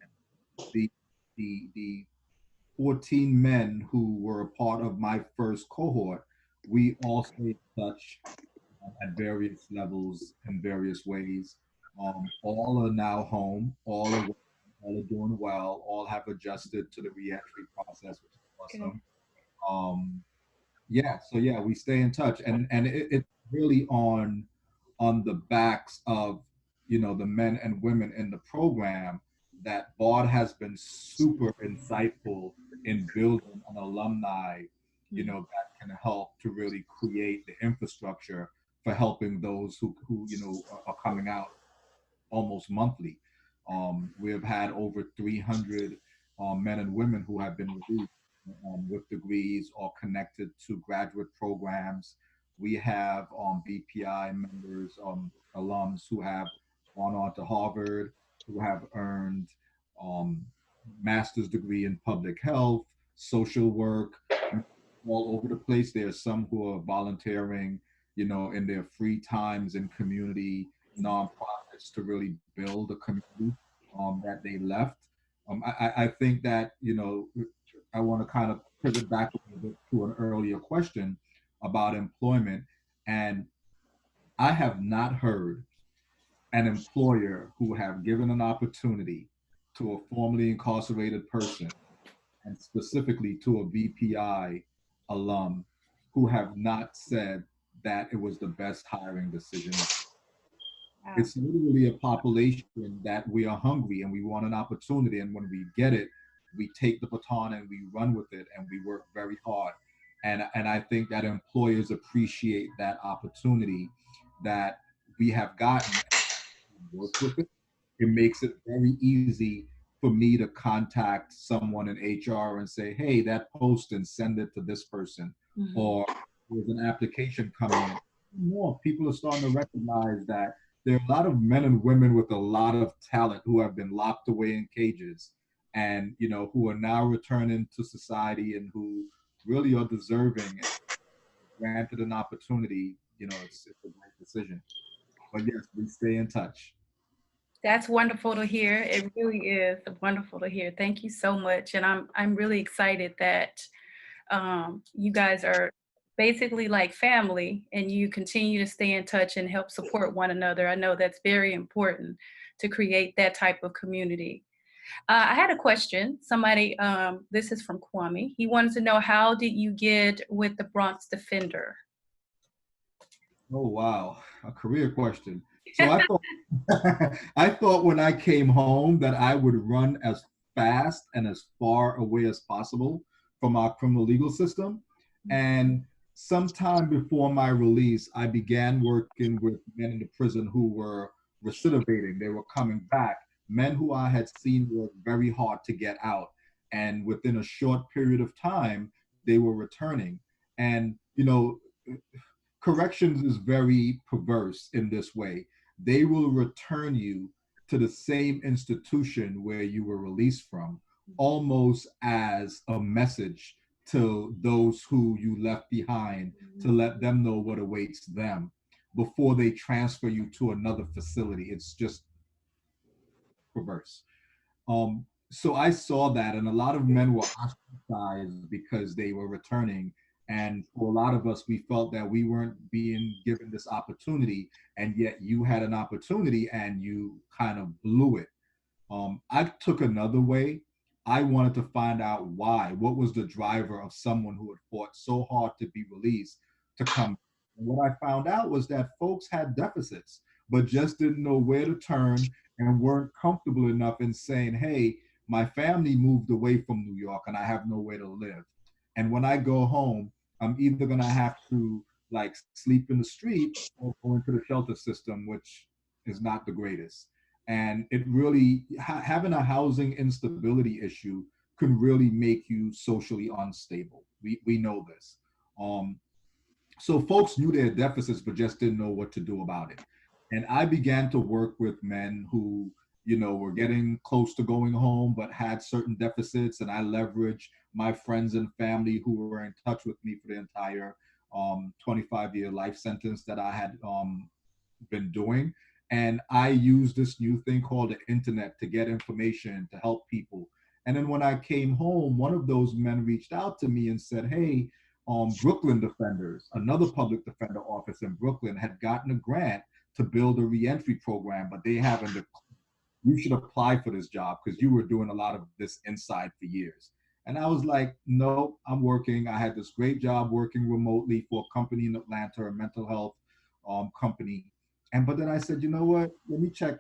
the 14 men who were a part of my first cohort, we all stayed in touch at various levels in various ways. All are now home, all are doing well, all have adjusted to the reentry process, which is awesome. Yeah, so yeah, we stay in touch, and it's really on the backs of, you know, the men and women in the program that BARD has been super insightful in building an alumni, you know, that can help to really create the infrastructure for helping those who you know are coming out almost monthly. We have had over 300 men and women who have been released with degrees or connected to graduate programs. We have BPI members, alums who have gone on to Harvard, who have earned um, master's degree in public health, social work, all over the place. There's some who are volunteering, you know, in their free times in community nonprofits to really build a community that they left. I think that, you know, I want to kind of pivot back a little bit to an earlier question about employment. And I have not heard an employer who have given an opportunity to a formerly incarcerated person, and specifically to a BPI alum, who have not said that it was the best hiring decision. Wow. It's literally a population that we are hungry and we want an opportunity. And when we get it, we take the baton and we run with it and we work very hard. And I think that employers appreciate that opportunity that we have gotten and work with it. It makes it very easy for me to contact someone in HR and say, hey, that post, and send it to this person. Mhm. Or there's an application coming in. More people are starting to recognize that there are a lot of men and women with a lot of talent who have been locked away in cages, and, you know, who are now returning to society and who really are deserving. Granted an opportunity, you know, it's a great decision. But yes, we stay in touch. That's wonderful to hear. It really is wonderful to hear. Thank you so much. And I'm really excited that you guys are basically like family and you continue to stay in touch and help support one another. I know that's very important to create that type of community. I had a question. Somebody, this is from Kwame. He wanted to know, how did you get with the Bronx Defender? Oh wow, a career question. So I thought I thought when I came home that I would run as fast and as far away as possible from our criminal legal system. And sometime before my release, I began working with men in the prison who were recidivating. They were coming back, men who I had seen work very hard to get out. And within a short period of time, they were returning. And, you know, corrections is very perverse in this way. They will return you to the same institution where you were released from, almost as a message to those who you left behind, to let them know what awaits them before they transfer you to another facility. It's just perverse. So I saw that, and a lot of men were ostracized because they were returning. And for a lot of us, we felt that we weren't being given this opportunity, and yet you had an opportunity and you kind of blew it. I took another way. I wanted to find out why. What was the driver of someone who had fought so hard to be released to come? And what I found out was that folks had deficits, but just didn't know where to turn and weren't comfortable enough in saying, hey, my family moved away from New York and I have nowhere to live. And when I go home, I'm either going to have to like sleep in the street or go into the shelter system, which is not the greatest. And it really having a housing instability issue can really make you socially unstable. We know this. Um, so folks knew their deficits but just didn't know what to do about it. And I began to work with men who, you know, were getting close to going home but had certain deficits, and I leveraged my friends and family who were in touch with me for the entire 25-year life sentence that I had been doing. And I used this new thing called the internet to get information to help people. And then when I came home, one of those men reached out to me and said, hey, Brooklyn Defenders, another public defender office in Brooklyn, had gotten a grant to build a reentry program, but they haven't. You should apply for this job because you were doing a lot of this inside for years. And I was like, no, I'm working. I had this great job working remotely for a company in Atlanta, a mental health company. But then I said, you know what? Let me check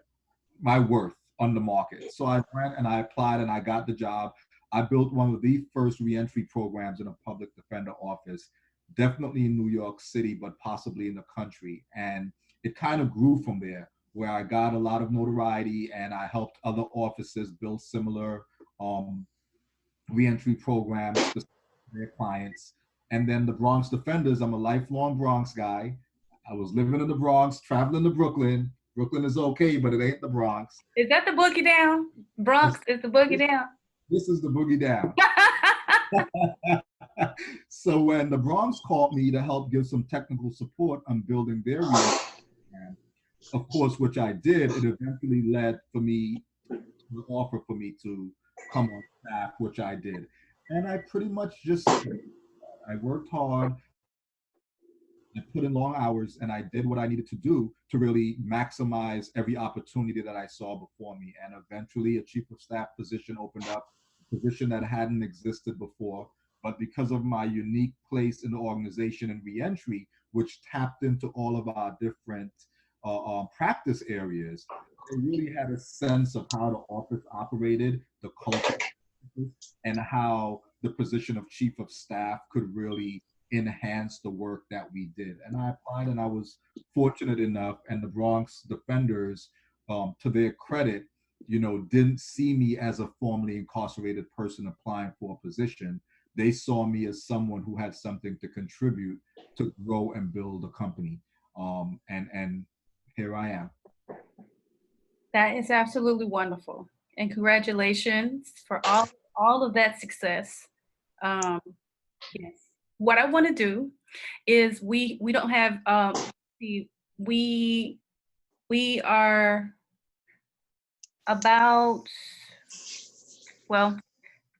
my worth on the market. So I went and I applied and I got the job. I built one of the first reentry programs in a public defender office, definitely in New York City, but possibly in the country. And it kind of grew from there, where I got a lot of notoriety and I helped other offices build similar reentry programs for their clients. And then the Bronx Defenders, I'm a lifelong Bronx guy. I was living in the Bronx, traveling to Brooklyn. Brooklyn is okay, but it ain't the Bronx. Is that the boogie down? Bronx is the boogie down. This is the boogie down. So when the Bronx called me to help give some technical support on building their program, of course, which I did, it eventually led for me to the offer for me to come on staff, which I did. And I pretty much just, I worked hard, I put in long hours, and I did what I needed to do to really maximize every opportunity that I saw before me. And eventually a chief of staff position opened up, a position that hadn't existed before. But because of my unique place in the organization and reentry, which tapped into all of our different practice areas, I really had a sense of how the office operated, the culture, and how the position of chief of staff could really enhance the work that we did. And I applied, and I was fortunate enough, and the Bronx Defenders, to their credit, you know, didn't see me as a formerly incarcerated person applying for a position. They saw me as someone who had something to contribute to grow and build a company. And here I am. That is absolutely wonderful. And congratulations for all of that success. Yes. What I want to do is we don't have we are about, well,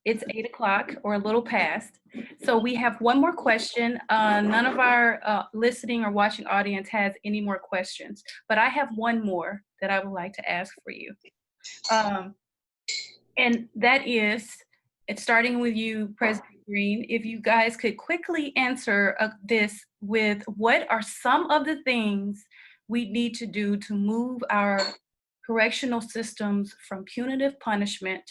it's 8 o'clock or a little past. So we have one more question. None of our listening or watching audience has any more questions, but I have one more that I would like to ask for you. And that is, it's starting with you, President Green, if you guys could quickly answer this with what are some of the things we need to do to move our correctional systems from punitive punishment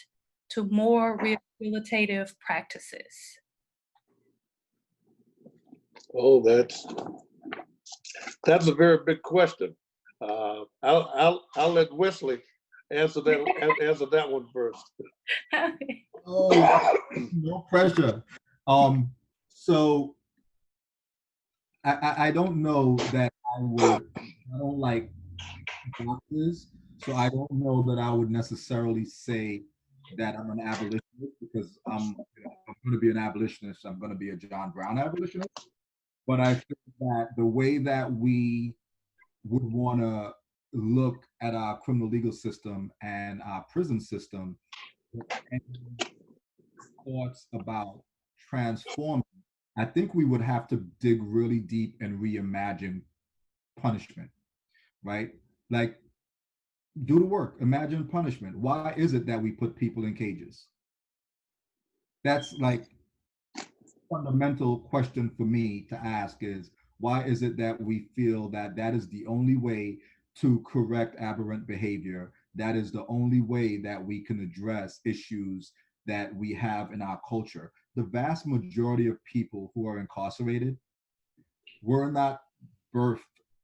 to more rehabilitative practices? Oh, that's a very big question. I'll let Wesley answer that one first. Oh, no pressure. So I don't know that I don't like doctors, so I don't know that I would necessarily say that I'm an abolitionist, because I'm going to be an abolitionist. I'm going to be a John Brown abolitionist. But I think that the way that we would want to look at our criminal legal system and our prison system any thoughts about transforming, I think we would have to dig really deep and reimagine punishment, right? Like, do the work, imagine punishment. Why is it that we put people in cages? That's like fundamental question for me to ask is, why is it that we feel that that is the only way to correct aberrant behavior? That is the only way that we can address issues that we have in our culture. The vast majority of people who are incarcerated were not birthed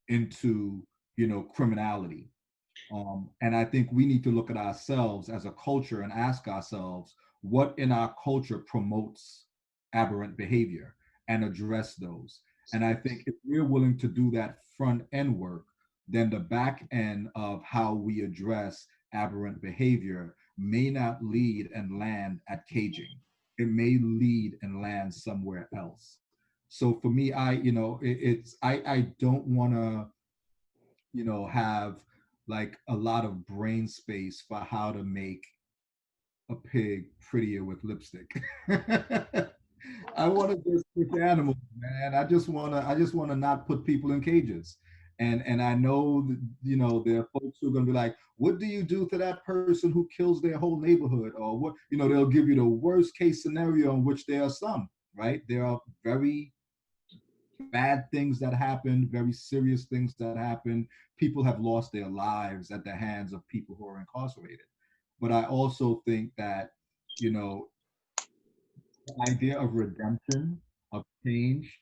into, criminality. And I think we need to look at ourselves as a culture and ask ourselves what in our culture promotes aberrant behavior and address those. And I think if we're willing to do that front end work, then the back end of how we address aberrant behavior may not lead and land at caging. It may lead and land somewhere else. So for me, I don't want to, have like a lot of brain space for how to make a pig prettier with lipstick. I want to just pick animals, man. I just want to not put people in cages. And I know that, there are folks who are going to be like, what do you do to that person who kills their whole neighborhood? Or what, they'll give you the worst case scenario in which there are some, right? There are very bad things that happen, very serious things that happen. People have lost their lives at the hands of people who are incarcerated. But I also think that, the idea of redemption, of change,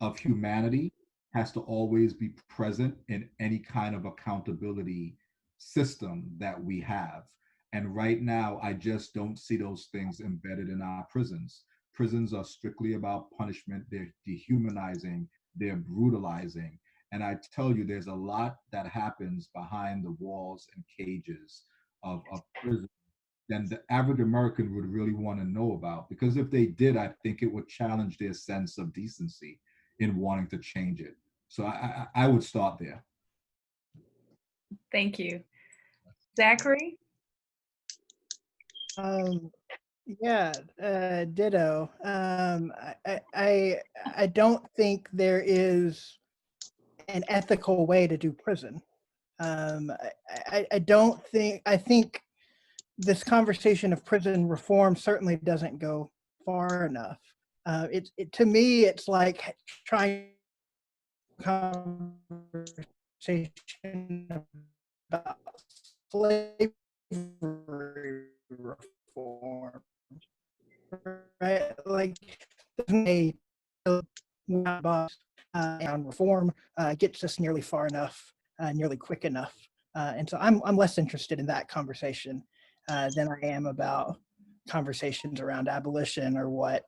of humanity has to always be present in any kind of accountability system that we have. And right now, I just don't see those things embedded in our prisons. Prisons are strictly about punishment, they're dehumanizing, they're brutalizing. And I tell you, there's a lot that happens behind the walls and cages of prison than the average American would really want to know about. Because if they did, I think it would challenge their sense of decency in wanting to change it. So I would start there. Thank you. Zachary? Yeah, ditto. I don't think there is an ethical way to do prison. I don't think, I think this conversation of prison reform certainly doesn't go far enough. To me, it's like trying conversation about slavery reform, right? Like, a box on reform gets us nearly far enough, nearly quick enough, and so I'm less interested in that conversation than I am about conversations around abolition or what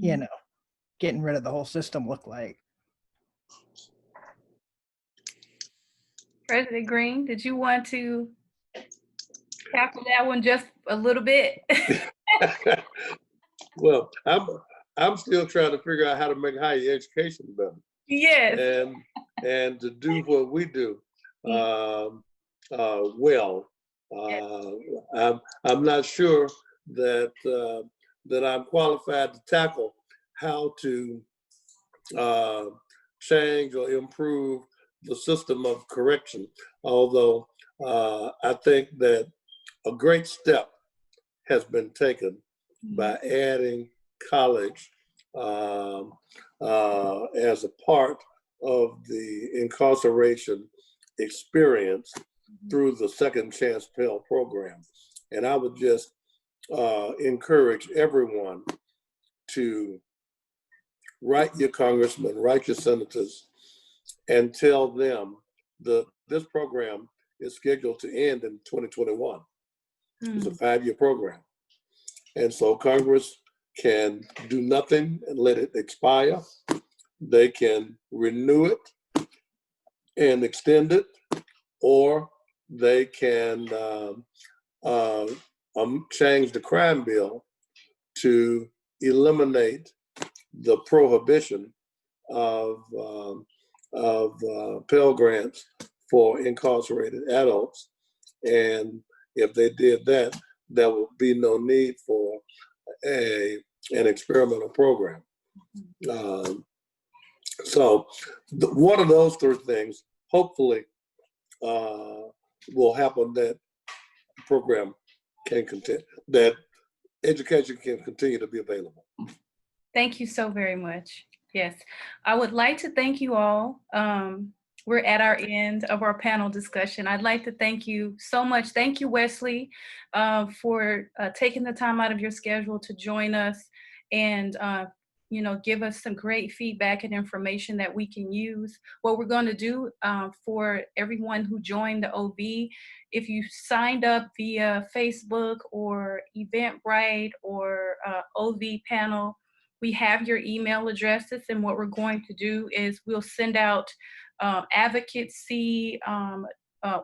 getting rid of the whole system look like. President Green, did you want to tackle that one just a little bit? Well, I'm still trying to figure out how to make higher education better. Yes. And to do what we do well. I'm not sure that that I'm qualified to tackle how to change or improve the system of correction. Although I think that a great step has been taken by adding college as a part of the incarceration experience through the Second Chance Pell program. And I would just encourage everyone to write your congressmen, write your senators, and tell them that this program is scheduled to end in 2021. It's a 5-year program. And so Congress can do nothing and let it expire. They can renew it and extend it, or they can change the crime bill to eliminate the prohibition of Pell Grants for incarcerated adults. And if they did that, there will be no need for an experimental program. So one of those three things, hopefully, will happen, that program can continue, that education can continue to be available. Thank you so very much. Yes, I would like to thank you all. We're at our end of our panel discussion. I'd like to thank you so much. Thank you, Wesley, for taking the time out of your schedule to join us and give us some great feedback and information that we can use. What we're going to do for everyone who joined the OVEE, if you signed up via Facebook or Eventbrite or OVEE panel, we have your email addresses, and what we're going to do is we'll send out advocacy,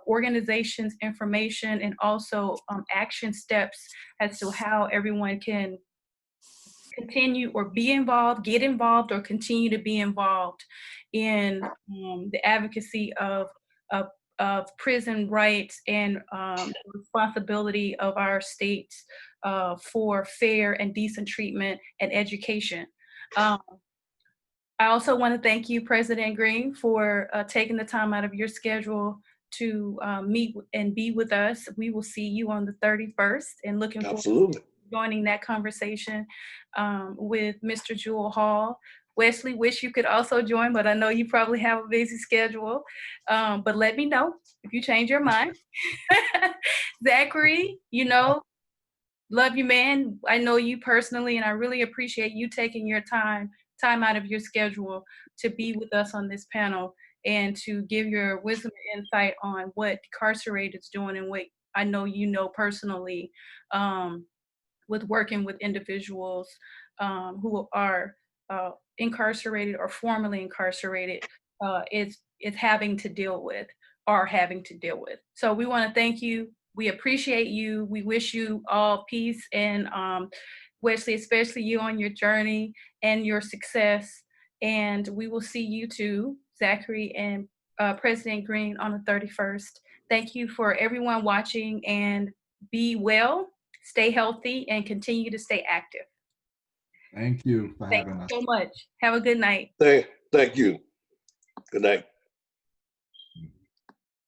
organizations information, and also action steps as to how everyone can continue or be involved, get involved, or continue to be involved in the advocacy of prison rights and the responsibility of our states for fair and decent treatment and education. I also want to thank you, President Green, for taking the time out of your schedule to meet and be with us. We will see you on the 31st, and looking forward to joining that conversation with Mr. Jewel Hall. Wesley, wish you could also join, but I know you probably have a busy schedule. But let me know if you change your mind. Zachary, love you, man. I know you personally, and I really appreciate you taking your time out of your schedule to be with us on this panel and to give your wisdom and insight on what DecARcerate is doing and what I know you know personally with working with individuals who are incarcerated or formerly incarcerated is having to deal with. So we want to thank you. We appreciate you. We wish you all peace, and Wesley, especially you on your journey and your success. And we will see you too, Zachary and President Green, on the 31st. Thank you for everyone watching, and be well, stay healthy, and continue to stay active. Thank you for having us. Thank you so much. Have a good night. Thank you. Good night.